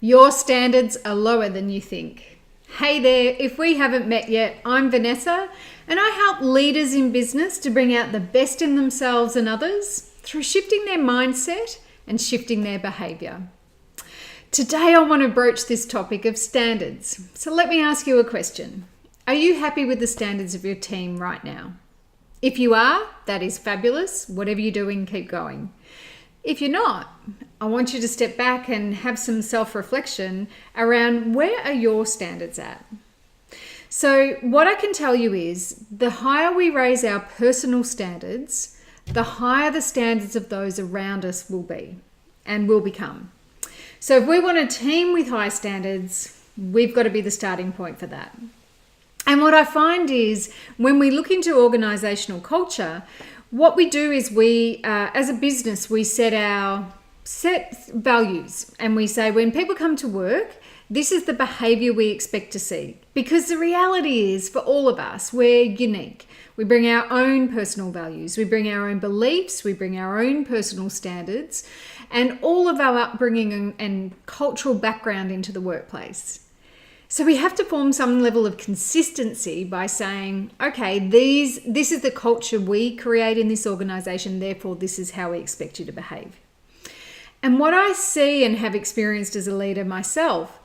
Your standards are lower than you think. Hey there, if we haven't met yet, I'm Vanessa, and I help leaders in business to bring out the best in themselves and others through shifting their mindset and shifting their behavior. Today, I want to broach this topic of standards. So let me ask you a question. Are you happy with the standards of your team right now? If you are, that is fabulous. Whatever you're doing, keep going. If you're not, I want you to step back and have some self-reflection around where are your standards at. So what I can tell you is the higher we raise our personal standards, the higher the standards of those around us will be and will become. So if we want a team with high standards, we've got to be the starting point for that. And what I find is when we look into organizational culture, what we do is we, as a business, we set values and we say when people come to work, this is the behavior we expect to see. Because the reality is for all of us, we're unique. We bring our own personal values, we bring our own beliefs, we bring our own personal standards and all of our upbringing and cultural background into the workplace. So we have to form some level of consistency by saying, okay, this is the culture we create in this organization, therefore this is how we expect you to behave. And what I see and have experienced as a leader myself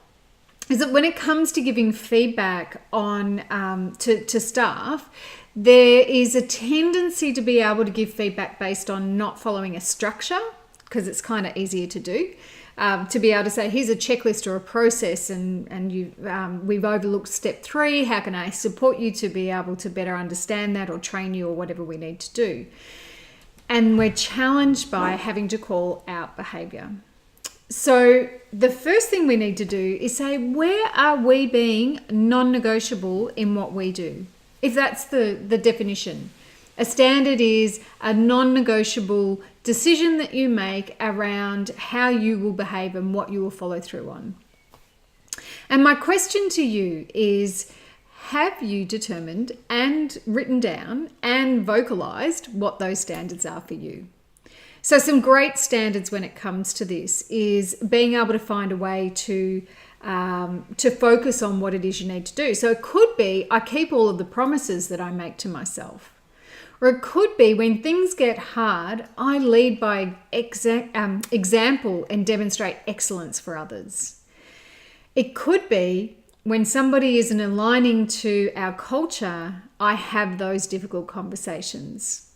is that when it comes to giving feedback on to staff, there is a tendency to be able to give feedback based on not following a structure, because it's kind of easier to do. To be able to say, here's a checklist or a process and we've overlooked step 3. How can I support you to be able to better understand that or train you or whatever we need to do? And we're challenged by having to call out behavior. So the first thing we need to do is say, where are we being non-negotiable in what we do? If that's the definition. A standard is a non-negotiable decision that you make around how you will behave and what you will follow through on. And my question to you is, have you determined and written down and vocalized what those standards are for you? So some great standards when it comes to this is being able to find a way to focus on what it is you need to do. So it could be, I keep all of the promises that I make to myself. Or it could be when things get hard, I lead by example and demonstrate excellence for others. It could be when somebody isn't aligning to our culture, I have those difficult conversations.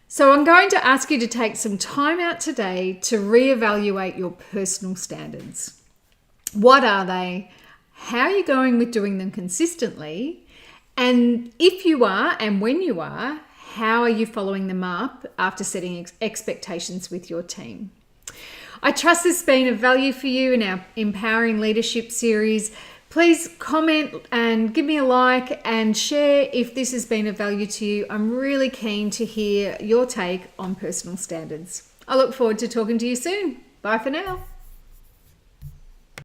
So I'm going to ask you to take some time out today to reevaluate your personal standards. What are they? How are you going with doing them consistently? And if you are, and when you are, how are you following them up after setting expectations with your team? I trust this has been of value for you in our Empowering Leadership series. Please comment and give me a like and share if this has been of value to you. I'm really keen to hear your take on personal standards. I look forward to talking to you soon. Bye for now.